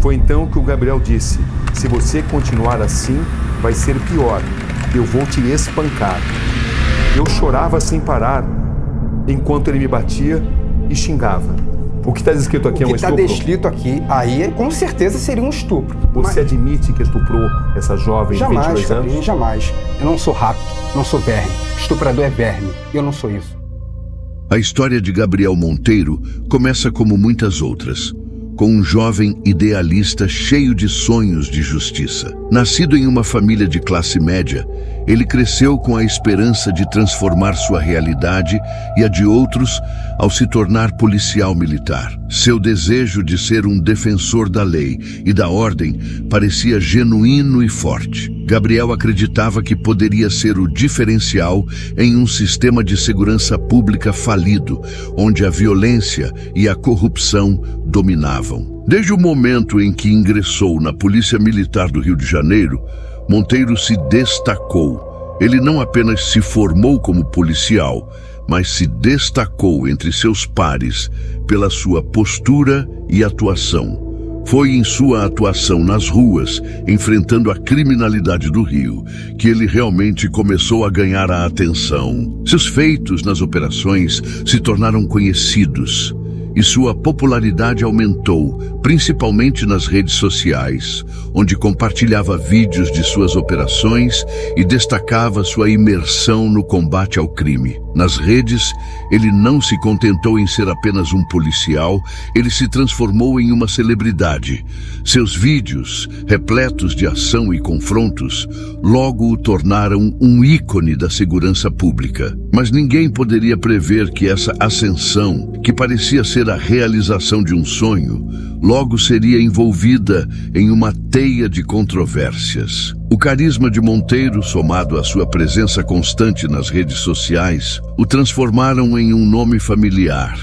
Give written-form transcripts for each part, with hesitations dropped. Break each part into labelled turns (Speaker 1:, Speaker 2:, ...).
Speaker 1: Foi então que o Gabriel disse: se você continuar assim, vai ser pior. Eu vou te espancar. Eu chorava sem parar, enquanto ele me batia e xingava. O que está descrito aqui é um estupro?
Speaker 2: O que está descrito aqui, aí com certeza seria um estupro.
Speaker 1: Você admite que estuprou essa jovem de 22 anos?
Speaker 2: Jamais. Eu não sou rato, não sou verme. Estuprador é verme. Eu não sou isso.
Speaker 3: A história de Gabriel Monteiro começa como muitas outras, com um jovem idealista cheio de sonhos de justiça. Nascido em uma família de classe média, ele cresceu com a esperança de transformar sua realidade e a de outros ao se tornar policial militar. Seu desejo de ser um defensor da lei e da ordem parecia genuíno e forte. Gabriel acreditava que poderia ser o diferencial em um sistema de segurança pública falido, onde a violência e a corrupção dominavam. Desde o momento em que ingressou na Polícia Militar do Rio de Janeiro, Monteiro se destacou. Ele não apenas se formou como policial, mas se destacou entre seus pares pela sua postura e atuação. Foi em sua atuação nas ruas, enfrentando a criminalidade do Rio, que ele realmente começou a ganhar a atenção. Seus feitos nas operações se tornaram conhecidos e sua popularidade aumentou, principalmente nas redes sociais, onde compartilhava vídeos de suas operações e destacava sua imersão no combate ao crime. Nas redes, ele não se contentou em ser apenas um policial, ele se transformou em uma celebridade. Seus vídeos, repletos de ação e confrontos, logo o tornaram um ícone da segurança pública. Mas ninguém poderia prever que essa ascensão, que parecia ser a realização de um sonho, logo seria envolvida em uma teia de controvérsias. O carisma de Monteiro, somado à sua presença constante nas redes sociais, o transformaram em um nome familiar,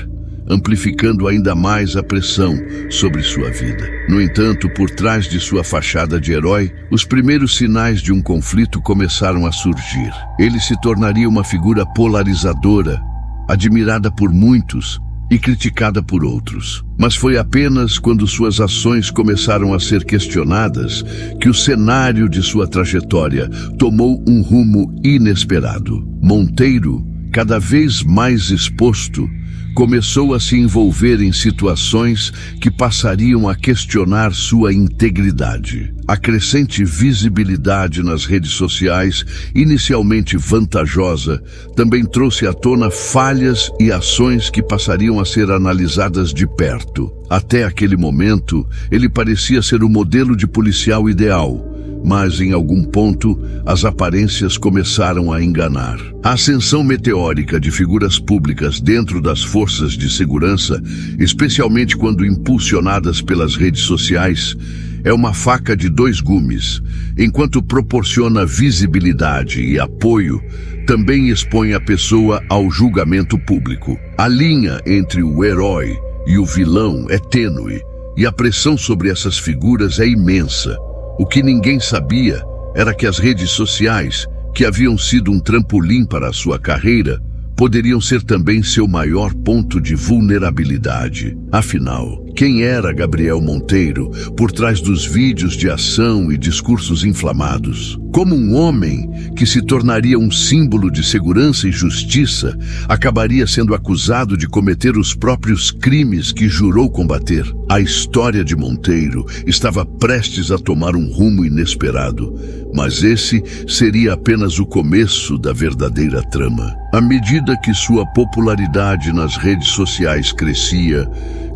Speaker 3: amplificando ainda mais a pressão sobre sua vida. No entanto, por trás de sua fachada de herói, os primeiros sinais de um conflito começaram a surgir. Ele se tornaria uma figura polarizadora, admirada por muitos e criticada por outros. Mas foi apenas quando suas ações começaram a ser questionadas que o cenário de sua trajetória tomou um rumo inesperado. Monteiro, cada vez mais exposto, começou a se envolver em situações que passariam a questionar sua integridade. A crescente visibilidade nas redes sociais, inicialmente vantajosa, também trouxe à tona falhas e ações que passariam a ser analisadas de perto. Até aquele momento, ele parecia ser o modelo de policial ideal, mas em algum ponto as aparências começaram a enganar. A ascensão meteórica de figuras públicas dentro das forças de segurança, especialmente quando impulsionadas pelas redes sociais, é uma faca de dois gumes. Enquanto proporciona visibilidade e apoio, também expõe a pessoa ao julgamento público. A linha entre o herói e o vilão é tênue, e a pressão sobre essas figuras é imensa. O que ninguém sabia era que as redes sociais, que haviam sido um trampolim para a sua carreira, poderiam ser também seu maior ponto de vulnerabilidade. Afinal, quem era Gabriel Monteiro por trás dos vídeos de ação e discursos inflamados? Como um homem que se tornaria um símbolo de segurança e justiça, acabaria sendo acusado de cometer os próprios crimes que jurou combater? A história de Monteiro estava prestes a tomar um rumo inesperado, mas esse seria apenas o começo da verdadeira trama. À medida que sua popularidade nas redes sociais crescia,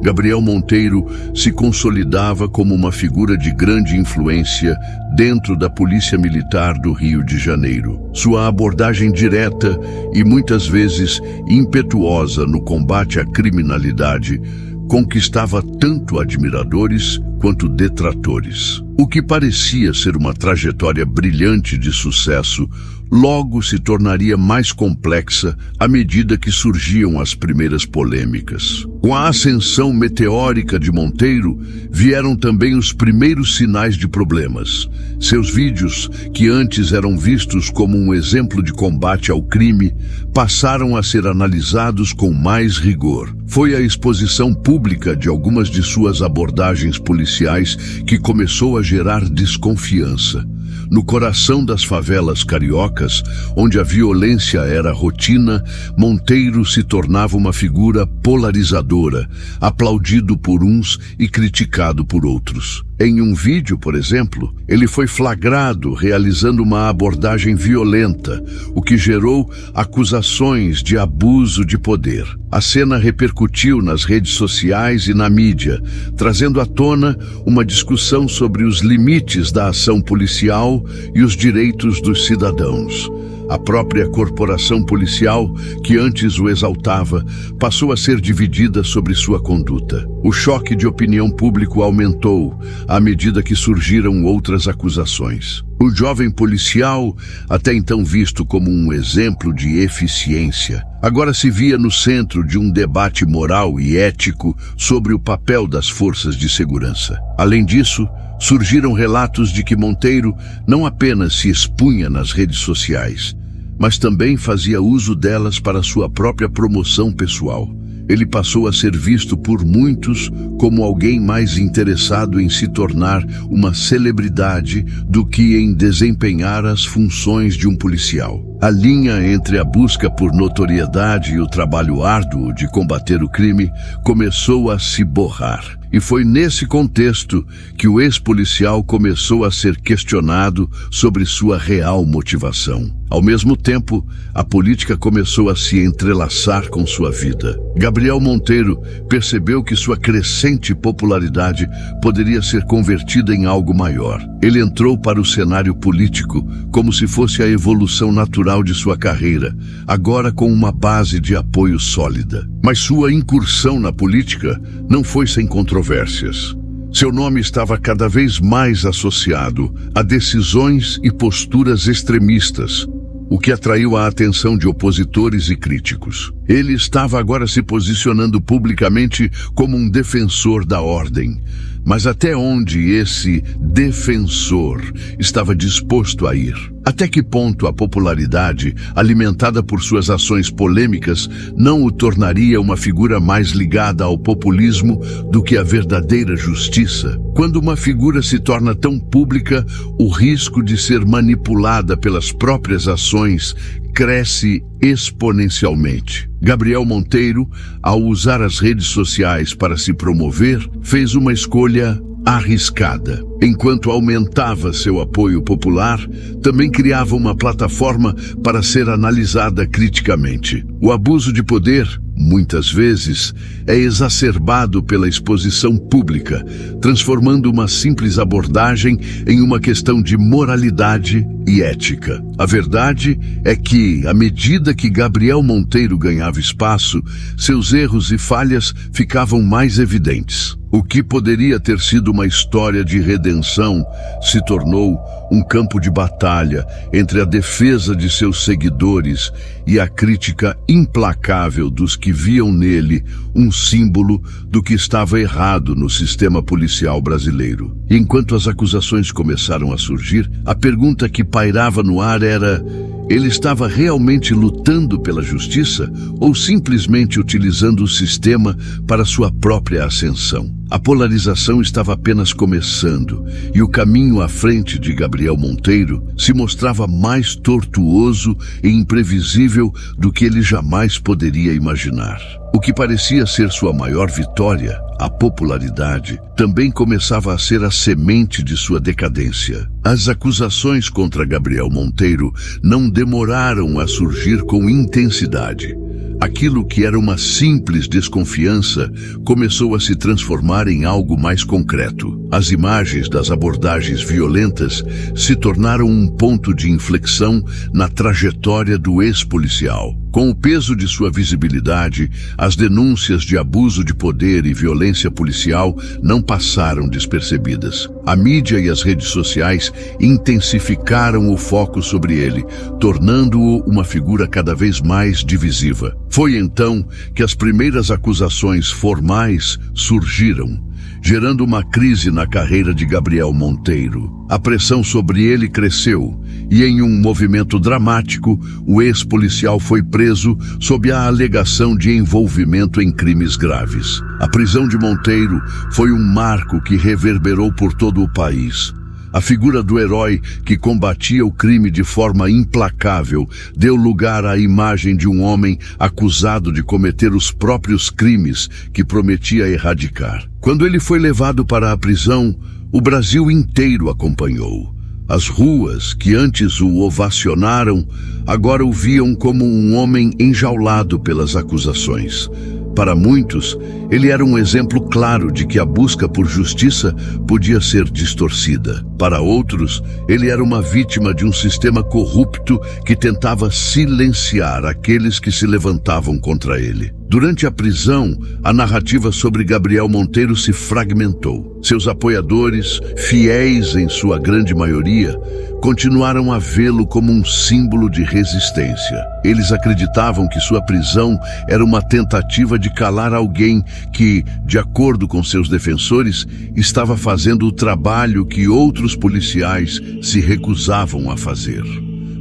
Speaker 3: Gabriel Monteiro se consolidava como uma figura de grande influência dentro da Polícia Militar do Rio de Janeiro. Sua abordagem direta e muitas vezes impetuosa no combate à criminalidade conquistava tanto admiradores quanto detratores. O que parecia ser uma trajetória brilhante de sucesso logo se tornaria mais complexa à medida que surgiam as primeiras polêmicas. Com a ascensão meteórica de Monteiro, vieram também os primeiros sinais de problemas. Seus vídeos, que antes eram vistos como um exemplo de combate ao crime, passaram a ser analisados com mais rigor. Foi a exposição pública de algumas de suas abordagens policiais que começou a gerar desconfiança. No coração das favelas cariocas, onde a violência era rotina, Monteiro se tornava uma figura polarizadora, aplaudido por uns e criticado por outros. Em um vídeo, por exemplo, ele foi flagrado realizando uma abordagem violenta, o que gerou acusações de abuso de poder. A cena repercutiu nas redes sociais e na mídia, trazendo à tona uma discussão sobre os limites da ação policial e os direitos dos cidadãos. A própria corporação policial, que antes o exaltava, passou a ser dividida sobre sua conduta. O choque de opinião público aumentou à medida que surgiram outras acusações. O jovem policial, até então visto como um exemplo de eficiência, agora se via no centro de um debate moral e ético sobre o papel das forças de segurança. Além disso, surgiram relatos de que Monteiro não apenas se expunha nas redes sociais, mas também fazia uso delas para sua própria promoção pessoal. Ele passou a ser visto por muitos como alguém mais interessado em se tornar uma celebridade do que em desempenhar as funções de um policial. A linha entre a busca por notoriedade e o trabalho árduo de combater o crime começou a se borrar. E foi nesse contexto que o ex-policial começou a ser questionado sobre sua real motivação. Ao mesmo tempo, a política começou a se entrelaçar com sua vida. Gabriel Monteiro percebeu que sua crescente popularidade poderia ser convertida em algo maior. Ele entrou para o cenário político como se fosse a evolução natural de sua carreira, agora com uma base de apoio sólida. Mas sua incursão na política não foi sem controvérsias. Seu nome estava cada vez mais associado a decisões e posturas extremistas, o que atraiu a atenção de opositores e críticos. Ele estava agora se posicionando publicamente como um defensor da ordem. Mas até onde esse defensor estava disposto a ir? Até que ponto a popularidade, alimentada por suas ações polêmicas, não o tornaria uma figura mais ligada ao populismo do que à verdadeira justiça? Quando uma figura se torna tão pública, o risco de ser manipulada pelas próprias ações cresce exponencialmente. Gabriel Monteiro, ao usar as redes sociais para se promover, fez uma escolha arriscada. Enquanto aumentava seu apoio popular, também criava uma plataforma para ser analisada criticamente. O abuso de poder, muitas vezes, é exacerbado pela exposição pública, transformando uma simples abordagem em uma questão de moralidade e ética. A verdade é que, à medida que Gabriel Monteiro ganhava espaço, seus erros e falhas ficavam mais evidentes. O que poderia ter sido uma história de redenção se tornou um campo de batalha entre a defesa de seus seguidores e a crítica implacável dos que viam nele um símbolo do que estava errado no sistema policial brasileiro. E enquanto as acusações começaram a surgir, a pergunta que pairava no ar era: ele estava realmente lutando pela justiça ou simplesmente utilizando o sistema para sua própria ascensão? A polarização estava apenas começando e o caminho à frente de Gabriel Monteiro se mostrava mais tortuoso e imprevisível do que ele jamais poderia imaginar. O que parecia ser sua maior vitória, a popularidade, também começava a ser a semente de sua decadência. As acusações contra Gabriel Monteiro não demoraram a surgir com intensidade. Aquilo que era uma simples desconfiança começou a se transformar em algo mais concreto. As imagens das abordagens violentas se tornaram um ponto de inflexão na trajetória do ex-policial. Com o peso de sua visibilidade, as denúncias de abuso de poder e violência policial não passaram despercebidas. A mídia e as redes sociais intensificaram o foco sobre ele, tornando-o uma figura cada vez mais divisiva. Foi então que as primeiras acusações formais surgiram, gerando uma crise na carreira de Gabriel Monteiro. A pressão sobre ele cresceu e, em um movimento dramático, o ex-policial foi preso sob a alegação de envolvimento em crimes graves. A prisão de Monteiro foi um marco que reverberou por todo o país. A figura do herói que combatia o crime de forma implacável deu lugar à imagem de um homem acusado de cometer os próprios crimes que prometia erradicar. Quando ele foi levado para a prisão, o Brasil inteiro acompanhou. As ruas, que antes o ovacionaram, agora o viam como um homem enjaulado pelas acusações. Para muitos, ele era um exemplo claro de que a busca por justiça podia ser distorcida. Para outros, ele era uma vítima de um sistema corrupto que tentava silenciar aqueles que se levantavam contra ele. Durante a prisão, a narrativa sobre Gabriel Monteiro se fragmentou. Seus apoiadores, fiéis em sua grande maioria, continuaram a vê-lo como um símbolo de resistência. Eles acreditavam que sua prisão era uma tentativa de calar alguém que, de acordo com seus defensores, estava fazendo o trabalho que outros policiais se recusavam a fazer.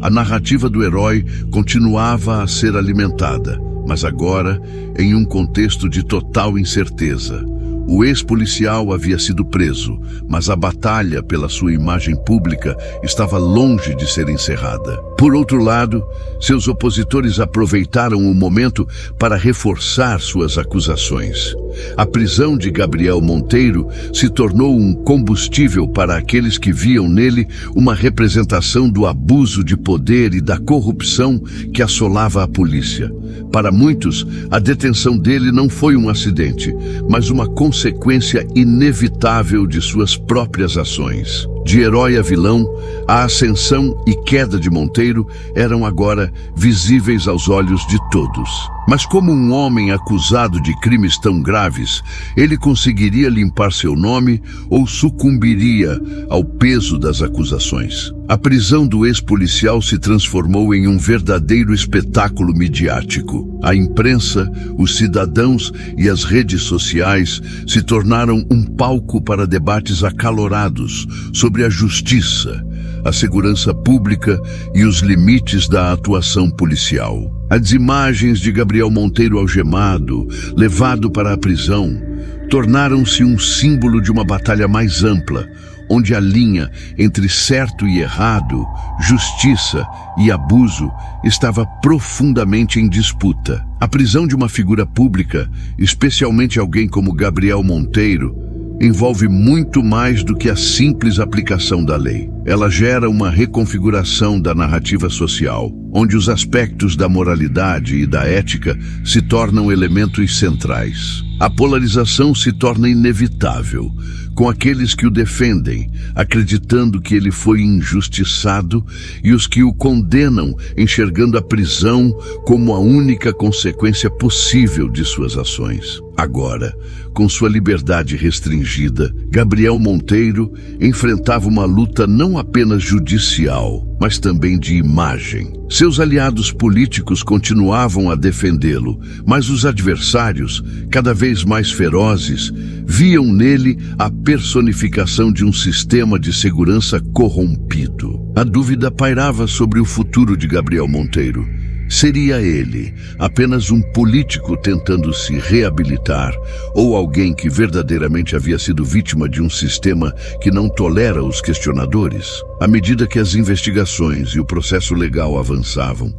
Speaker 3: A narrativa do herói continuava a ser alimentada, mas agora em um contexto de total incerteza. O ex-policial havia sido preso, mas a batalha pela sua imagem pública estava longe de ser encerrada. Por outro lado, seus opositores aproveitaram o momento para reforçar suas acusações. A prisão de Gabriel Monteiro se tornou um combustível para aqueles que viam nele uma representação do abuso de poder e da corrupção que assolava a polícia. Para muitos, a detenção dele não foi um acidente, mas uma consequência inevitável de suas próprias ações. De herói a vilão, a ascensão e queda de Monteiro eram agora visíveis aos olhos de todos. Mas como um homem acusado de crimes tão graves, ele conseguiria limpar seu nome ou sucumbiria ao peso das acusações? A prisão do ex-policial se transformou em um verdadeiro espetáculo midiático. A imprensa, os cidadãos e as redes sociais se tornaram um palco para debates acalorados sobre a justiça, a segurança pública e os limites da atuação policial. As imagens de Gabriel Monteiro algemado, levado para a prisão, tornaram-se um símbolo de uma batalha mais ampla, onde a linha entre certo e errado, justiça e abuso estava profundamente em disputa. A prisão de uma figura pública, especialmente alguém como Gabriel Monteiro, envolve muito mais do que a simples aplicação da lei. Ela gera uma reconfiguração da narrativa social, onde os aspectos da moralidade e da ética se tornam elementos centrais. A polarização se torna inevitável, com aqueles que o defendem, acreditando que ele foi injustiçado, e os que o condenam, enxergando a prisão como a única consequência possível de suas ações. Agora, com sua liberdade restringida, Gabriel Monteiro enfrentava uma luta não apenas judicial, mas também de imagem. Seus aliados políticos continuavam a defendê-lo, mas os adversários, cada vez mais ferozes, viam nele a personificação de um sistema de segurança corrompido. A dúvida pairava sobre o futuro de Gabriel Monteiro. Seria ele apenas um político tentando se reabilitar ou alguém que verdadeiramente havia sido vítima de um sistema que não tolera os questionadores? À medida que as investigações e o processo legal avançavam,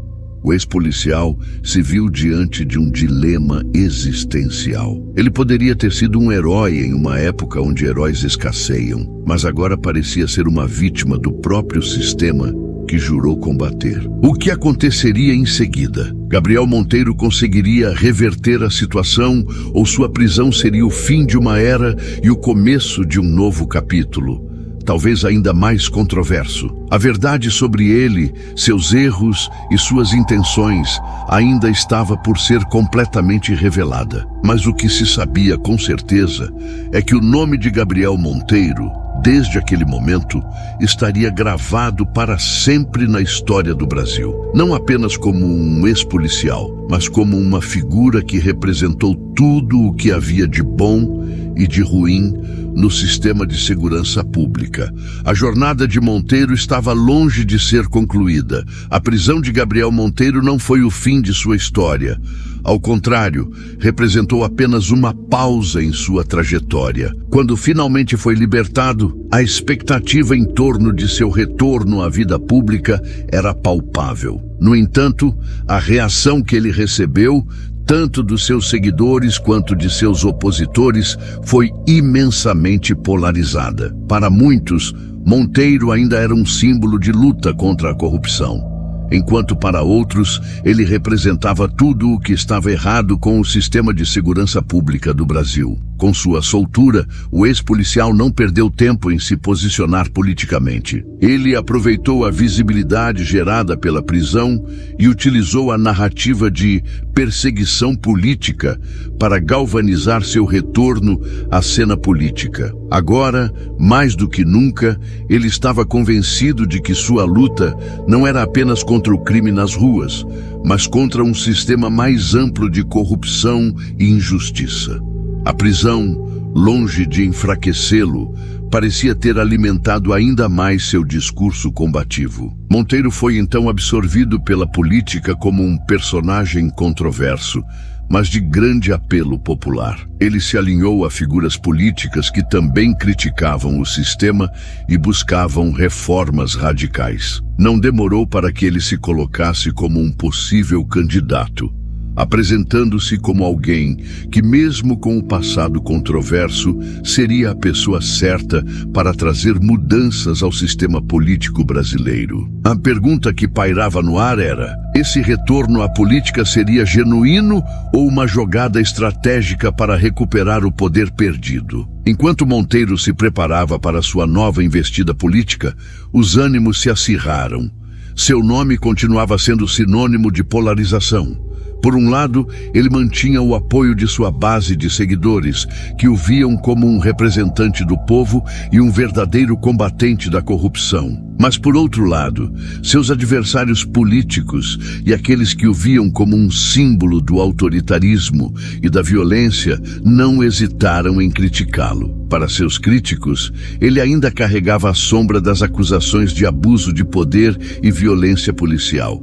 Speaker 3: o ex-policial se viu diante de um dilema existencial. Ele poderia ter sido um herói em uma época onde heróis escasseiam, mas agora parecia ser uma vítima do próprio sistema que jurou combater. O que aconteceria em seguida? Gabriel Monteiro conseguiria reverter a situação ou sua prisão seria o fim de uma era e o começo de um novo capítulo? talvez ainda mais controverso. A verdade sobre ele, seus erros e suas intenções ainda estava por ser completamente revelada. Mas o que se sabia com certeza é que o nome de Gabriel Monteiro, desde aquele momento, estaria gravado para sempre na história do Brasil. Não apenas como um ex-policial, mas como uma figura que representou tudo o que havia de bom e de ruim no sistema de segurança pública. A jornada de Monteiro estava longe de ser concluída. A prisão de Gabriel Monteiro não foi o fim de sua história. Ao contrário, representou apenas uma pausa em sua trajetória. Quando finalmente foi libertado, a expectativa em torno de seu retorno à vida pública era palpável. No entanto, a reação que ele recebeu, tanto dos seus seguidores quanto de seus opositores, foi imensamente polarizada. Para muitos, Monteiro ainda era um símbolo de luta contra a corrupção, enquanto para outros ele representava tudo o que estava errado com o sistema de segurança pública do Brasil. Com sua soltura, o ex-policial não perdeu tempo em se posicionar politicamente. Ele aproveitou a visibilidade gerada pela prisão e utilizou a narrativa de perseguição política para galvanizar seu retorno à cena política. Agora, mais do que nunca, ele estava convencido de que sua luta não era apenas contra o crime nas ruas, mas contra um sistema mais amplo de corrupção e injustiça. A prisão, longe de enfraquecê-lo, parecia ter alimentado ainda mais seu discurso combativo. Monteiro foi então absorvido pela política como um personagem controverso, mas de grande apelo popular. Ele se alinhou a figuras políticas que também criticavam o sistema e buscavam reformas radicais. Não demorou para que ele se colocasse como um possível candidato, apresentando-se como alguém que, mesmo com o passado controverso, seria a pessoa certa para trazer mudanças ao sistema político brasileiro. A pergunta que pairava no ar era: esse retorno à política seria genuíno ou uma jogada estratégica para recuperar o poder perdido? Enquanto Monteiro se preparava para sua nova investida política, os ânimos se acirraram. Seu nome continuava sendo sinônimo de polarização. Por um lado, ele mantinha o apoio de sua base de seguidores, que o viam como um representante do povo e um verdadeiro combatente da corrupção. Mas, por outro lado, seus adversários políticos e aqueles que o viam como um símbolo do autoritarismo e da violência não hesitaram em criticá-lo. Para seus críticos, ele ainda carregava a sombra das acusações de abuso de poder e violência policial.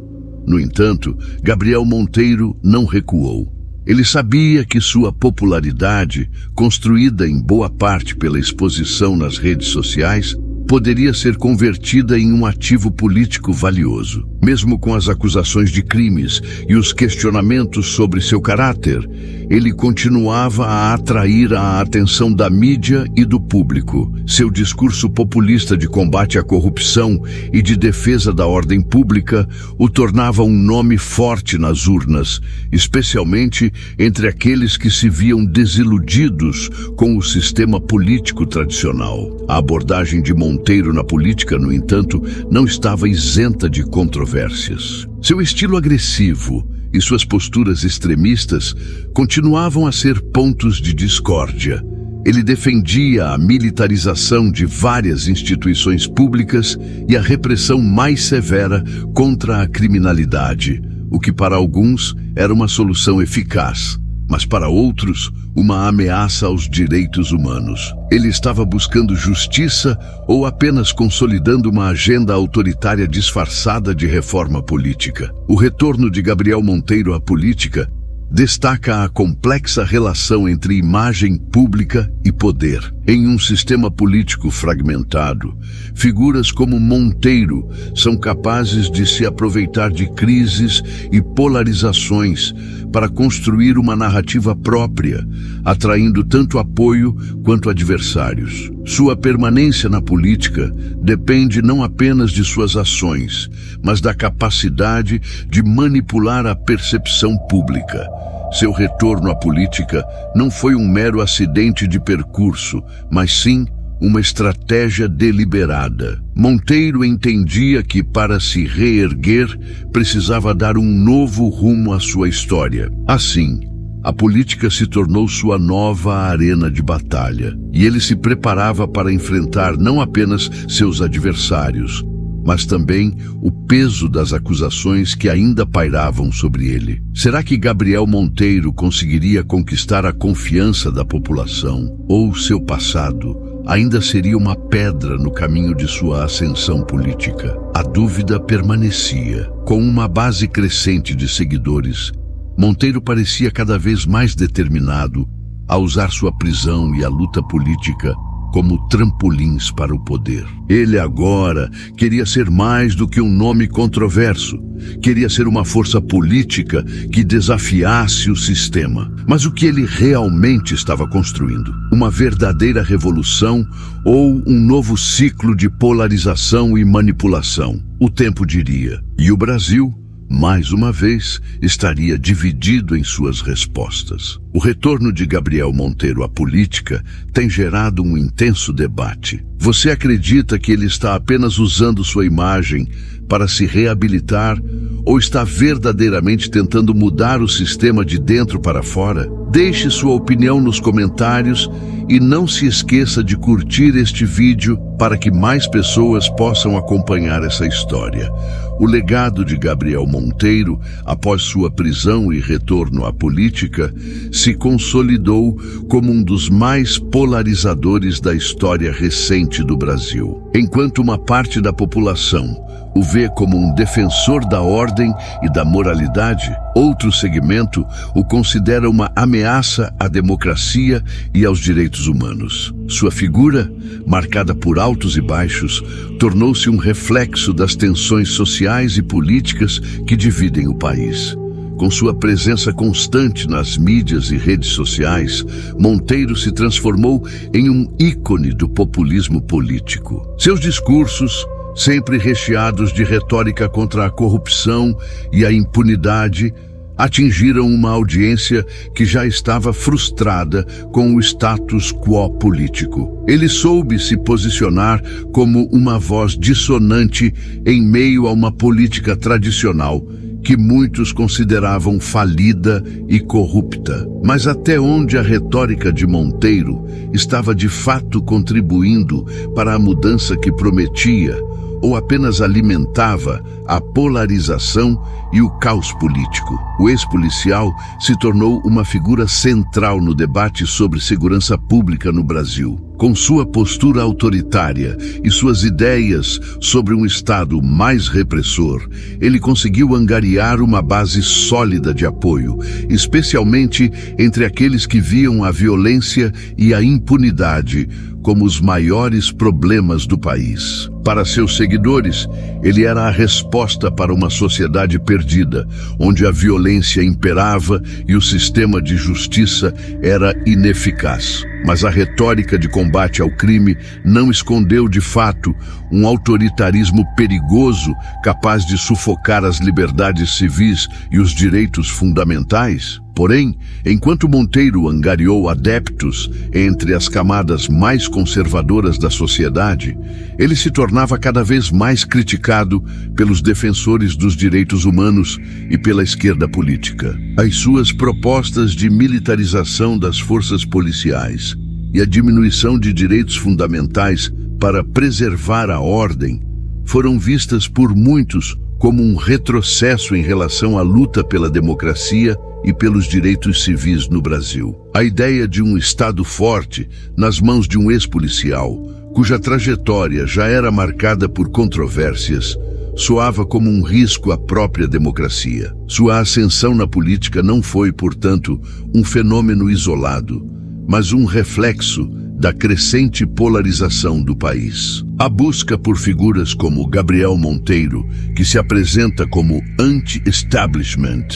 Speaker 3: No entanto, Gabriel Monteiro não recuou. Ele sabia que sua popularidade, construída em boa parte pela exposição nas redes sociais, poderia ser convertida em um ativo político valioso. Mesmo com as acusações de crimes e os questionamentos sobre seu caráter, ele continuava a atrair a atenção da mídia e do público. Seu discurso populista de combate à corrupção e de defesa da ordem pública o tornava um nome forte nas urnas, especialmente entre aqueles que se viam desiludidos com o sistema político tradicional. A abordagem de Monteiro na política, no entanto, não estava isenta de controvérsias. Seu estilo agressivo e suas posturas extremistas continuavam a ser pontos de discórdia. Ele defendia a militarização de várias instituições públicas e a repressão mais severa contra a criminalidade, o que para alguns era uma solução eficaz, mas para outros, uma ameaça aos direitos humanos. Ele estava buscando justiça ou apenas consolidando uma agenda autoritária disfarçada de reforma política? O retorno de Gabriel Monteiro à política destaca a complexa relação entre imagem pública e poder. Em um sistema político fragmentado, figuras como Monteiro são capazes de se aproveitar de crises e polarizações para construir uma narrativa própria, atraindo tanto apoio quanto adversários. Sua permanência na política depende não apenas de suas ações, mas da capacidade de manipular a percepção pública. Seu retorno à política não foi um mero acidente de percurso, mas sim uma estratégia deliberada. Monteiro entendia que, para se reerguer, precisava dar um novo rumo à sua história. Assim, a política se tornou sua nova arena de batalha, e ele se preparava para enfrentar não apenas seus adversários, mas também o peso das acusações que ainda pairavam sobre ele. Será que Gabriel Monteiro conseguiria conquistar a confiança da população? Ou seu passado ainda seria uma pedra no caminho de sua ascensão política? A dúvida permanecia. Com uma base crescente de seguidores, Monteiro parecia cada vez mais determinado a usar sua prisão e a luta política como trampolins para o poder. Ele agora queria ser mais do que um nome controverso. Queria ser uma força política que desafiasse o sistema. Mas o que ele realmente estava construindo? Uma verdadeira revolução ou um novo ciclo de polarização e manipulação? O tempo diria. E o Brasil, mais uma vez, estaria dividido em suas respostas. O retorno de Gabriel Monteiro à política tem gerado um intenso debate. Você acredita que ele está apenas usando sua imagem para se reabilitar ou está verdadeiramente tentando mudar o sistema de dentro para fora? Deixe sua opinião nos comentários e não se esqueça de curtir este vídeo para que mais pessoas possam acompanhar essa história. O legado de Gabriel Monteiro, após sua prisão e retorno à política, se consolidou como um dos mais polarizadores da história recente do Brasil. Enquanto uma parte da população o vê como um defensor da ordem e da moralidade, outro segmento o considera uma ameaça à democracia e aos direitos humanos. Sua figura, marcada por altos e baixos, tornou-se um reflexo das tensões sociais e políticas que dividem o país. Com sua presença constante nas mídias e redes sociais, Monteiro se transformou em um ícone do populismo político. Seus discursos, sempre recheados de retórica contra a corrupção e a impunidade, atingiram uma audiência que já estava frustrada com o status quo político. Ele soube se posicionar como uma voz dissonante em meio a uma política tradicional que muitos consideravam falida e corrupta. Mas até onde a retórica de Monteiro estava de fato contribuindo para a mudança que prometia, ou apenas alimentava a polarização e o caos político? O ex-policial se tornou uma figura central no debate sobre segurança pública no Brasil. Com sua postura autoritária e suas ideias sobre um Estado mais repressor, ele conseguiu angariar uma base sólida de apoio, especialmente entre aqueles que viam a violência e a impunidade como os maiores problemas do país. Para seus seguidores, ele era a resposta para uma sociedade perdida, onde a violência imperava e o sistema de justiça era ineficaz. Mas a retórica de combate ao crime não escondeu de fato um autoritarismo perigoso capaz de sufocar as liberdades civis e os direitos fundamentais. Porém, enquanto Monteiro angariou adeptos entre as camadas mais conservadoras da sociedade, ele se tornava cada vez mais criticado pelos defensores dos direitos humanos e pela esquerda política. As suas propostas de militarização das forças policiais e a diminuição de direitos fundamentais para preservar a ordem foram vistas por muitos como um retrocesso em relação à luta pela democracia e pelos direitos civis no Brasil. A ideia de um Estado forte nas mãos de um ex-policial, cuja trajetória já era marcada por controvérsias, soava como um risco à própria democracia. Sua ascensão na política não foi, portanto, um fenômeno isolado, mas um reflexo da crescente polarização do país. A busca por figuras como Gabriel Monteiro, que se apresenta como anti-establishment,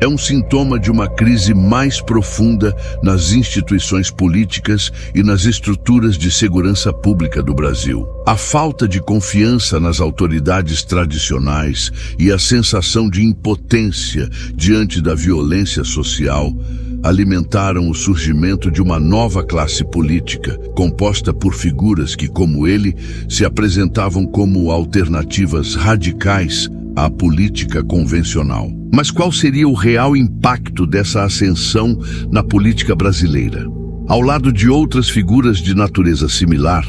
Speaker 3: é um sintoma de uma crise mais profunda nas instituições políticas e nas estruturas de segurança pública do Brasil. A falta de confiança nas autoridades tradicionais e a sensação de impotência diante da violência social alimentaram o surgimento de uma nova classe política, composta por figuras que, como ele, se apresentavam como alternativas radicais à política convencional. Mas qual seria o real impacto dessa ascensão na política brasileira? Ao lado de outras figuras de natureza similar,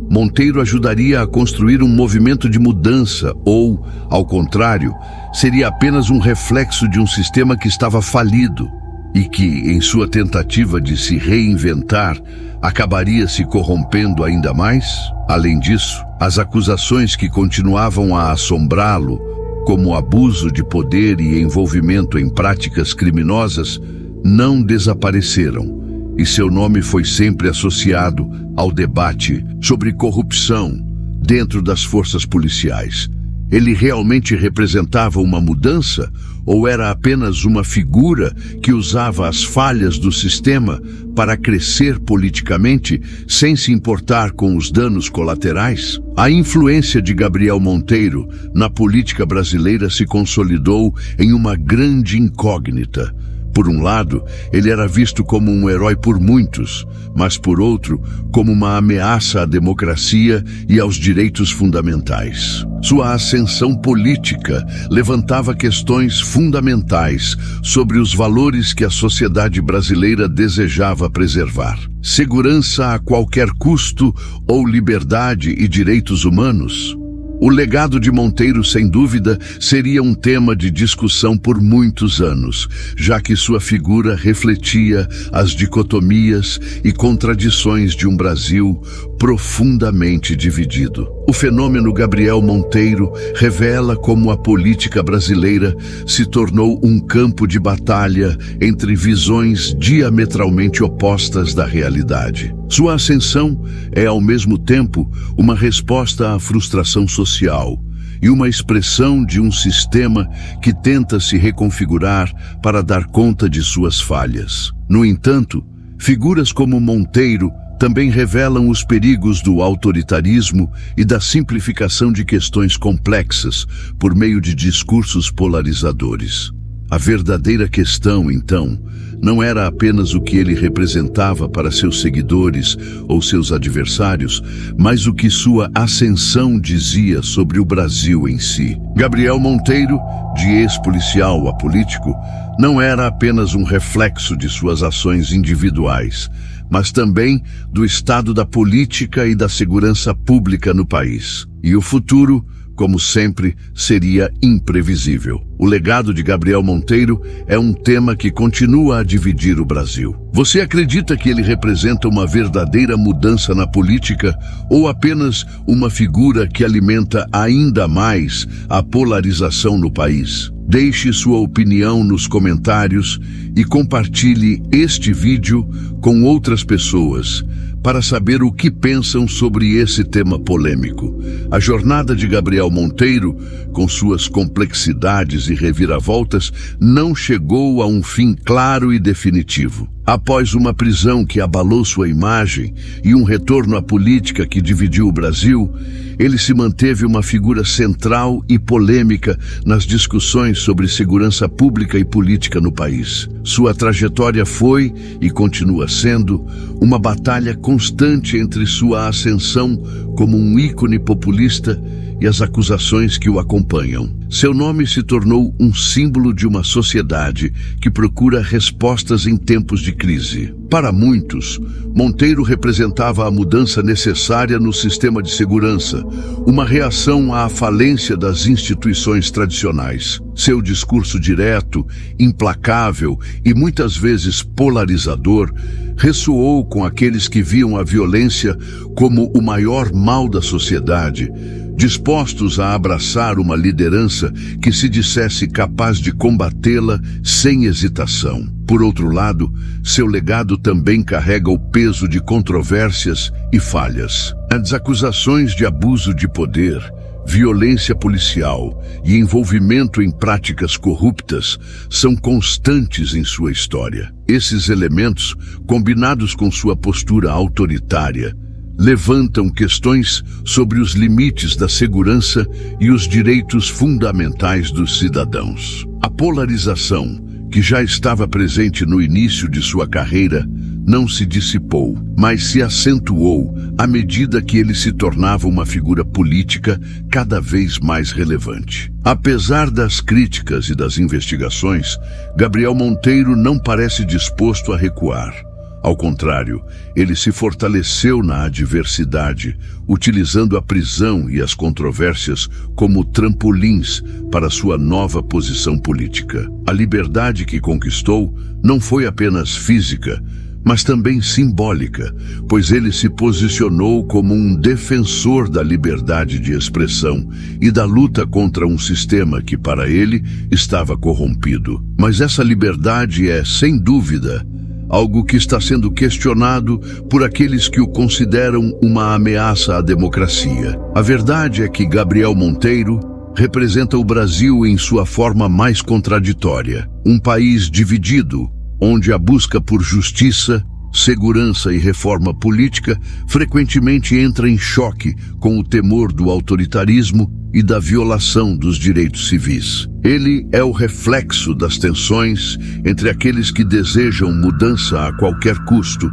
Speaker 3: Monteiro ajudaria a construir um movimento de mudança ou, ao contrário, seria apenas um reflexo de um sistema que estava falido e que, em sua tentativa de se reinventar, acabaria se corrompendo ainda mais? Além disso, as acusações que continuavam a assombrá-lo, como abuso de poder e envolvimento em práticas criminosas, não desapareceram, e seu nome foi sempre associado ao debate sobre corrupção dentro das forças policiais. Ele realmente representava uma mudança ou era apenas uma figura que usava as falhas do sistema para crescer politicamente sem se importar com os danos colaterais? A influência de Gabriel Monteiro na política brasileira se consolidou em uma grande incógnita. Por um lado, ele era visto como um herói por muitos, mas por outro, como uma ameaça à democracia e aos direitos fundamentais. Sua ascensão política levantava questões fundamentais sobre os valores que a sociedade brasileira desejava preservar. Segurança a qualquer custo ou liberdade e direitos humanos? O legado de Monteiro, sem dúvida, seria um tema de discussão por muitos anos, já que sua figura refletia as dicotomias e contradições de um Brasil profundamente dividido. O fenômeno Gabriel Monteiro revela como a política brasileira se tornou um campo de batalha entre visões diametralmente opostas da realidade. Sua ascensão é, ao mesmo tempo, uma resposta à frustração social e uma expressão de um sistema que tenta se reconfigurar para dar conta de suas falhas. No entanto, figuras como Monteiro também revelam os perigos do autoritarismo e da simplificação de questões complexas por meio de discursos polarizadores. A verdadeira questão, então, não era apenas o que ele representava para seus seguidores ou seus adversários, mas o que sua ascensão dizia sobre o Brasil em si. Gabriel Monteiro, de ex-policial a político, não era apenas um reflexo de suas ações individuais, mas também do estado da política e da segurança pública no país. E o futuro, como sempre, seria imprevisível. O legado de Gabriel Monteiro é um tema que continua a dividir o Brasil. Você acredita que ele representa uma verdadeira mudança na política ou apenas uma figura que alimenta ainda mais a polarização no país? Deixe sua opinião nos comentários e compartilhe este vídeo com outras pessoas para saber o que pensam sobre esse tema polêmico. A jornada de Gabriel Monteiro, com suas complexidades e reviravoltas, não chegou a um fim claro e definitivo. Após uma prisão que abalou sua imagem e um retorno à política que dividiu o Brasil, ele se manteve uma figura central e polêmica nas discussões sobre segurança pública e política no país. Sua trajetória foi, e continua sendo, uma batalha constante entre sua ascensão como um ícone populista e as acusações que o acompanham. Seu nome se tornou um símbolo de uma sociedade que procura respostas em tempos de crise. Para muitos, Monteiro representava a mudança necessária no sistema de segurança, uma reação à falência das instituições tradicionais. Seu discurso direto, implacável e muitas vezes polarizador ressoou com aqueles que viam a violência como o maior mal da sociedade, dispostos a abraçar uma liderança que se dissesse capaz de combatê-la sem hesitação. Por outro lado, seu legado também carrega o peso de controvérsias e falhas. As acusações de abuso de poder, violência policial e envolvimento em práticas corruptas são constantes em sua história. Esses elementos, combinados com sua postura autoritária, levantam questões sobre os limites da segurança e os direitos fundamentais dos cidadãos. A polarização, que já estava presente no início de sua carreira, não se dissipou, mas se acentuou à medida que ele se tornava uma figura política cada vez mais relevante. Apesar das críticas e das investigações, Gabriel Monteiro não parece disposto a recuar. Ao contrário, ele se fortaleceu na adversidade, utilizando a prisão e as controvérsias como trampolins para sua nova posição política. A liberdade que conquistou não foi apenas física, mas também simbólica, pois ele se posicionou como um defensor da liberdade de expressão e da luta contra um sistema que, para ele, estava corrompido. Mas essa liberdade é, sem dúvida, algo que está sendo questionado por aqueles que o consideram uma ameaça à democracia. A verdade é que Gabriel Monteiro representa o Brasil em sua forma mais contraditória. Um país dividido, onde a busca por justiça, segurança e reforma política frequentemente entra em choque com o temor do autoritarismo e da violação dos direitos civis. Ele é o reflexo das tensões entre aqueles que desejam mudança a qualquer custo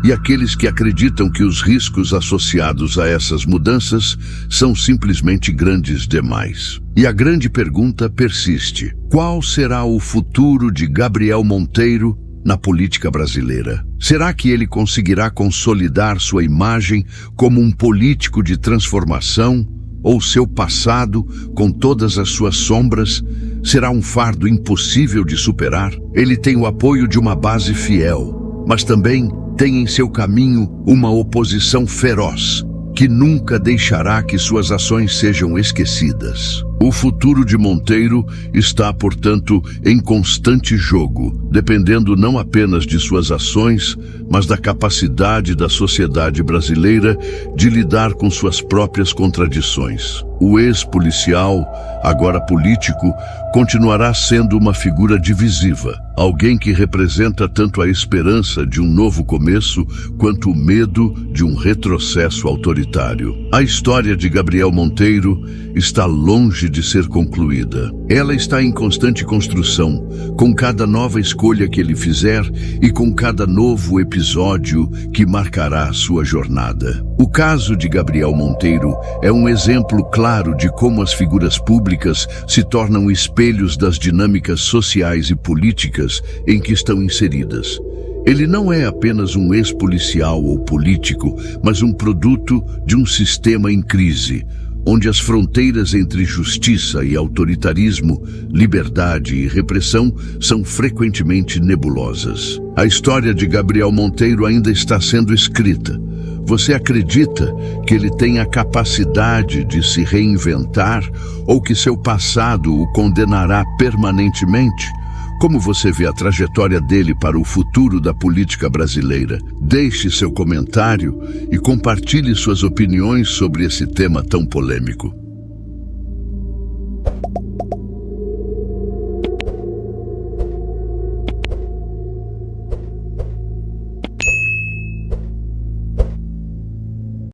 Speaker 3: e aqueles que acreditam que os riscos associados a essas mudanças são simplesmente grandes demais. E a grande pergunta persiste: qual será o futuro de Gabriel Monteiro na política brasileira? Será que ele conseguirá consolidar sua imagem como um político de transformação? Ou seu passado, com todas as suas sombras, será um fardo impossível de superar? Ele tem o apoio de uma base fiel, mas também tem em seu caminho uma oposição feroz, que nunca deixará que suas ações sejam esquecidas. O futuro de Monteiro está, portanto, em constante jogo, dependendo não apenas de suas ações, mas da capacidade da sociedade brasileira de lidar com suas próprias contradições. O ex-policial, agora político, continuará sendo uma figura divisiva, alguém que representa tanto a esperança de um novo começo quanto o medo de um retrocesso autoritário. A história de Gabriel Monteiro está longe de ser concluída. Ela está em constante construção, com cada nova escolha que ele fizer e com cada novo episódio que marcará sua jornada. O caso de Gabriel Monteiro é um exemplo claro de como as figuras públicas se tornam espelhos das dinâmicas sociais e políticas em que estão inseridas. Ele não é apenas um ex-policial ou político, mas um produto de um sistema em crise, onde as fronteiras entre justiça e autoritarismo, liberdade e repressão são frequentemente nebulosas. A história de Gabriel Monteiro ainda está sendo escrita. Você acredita que ele tem a capacidade de se reinventar ou que seu passado o condenará permanentemente? Como você vê a trajetória dele para o futuro da política brasileira? Deixe seu comentário e compartilhe suas opiniões sobre esse tema tão polêmico.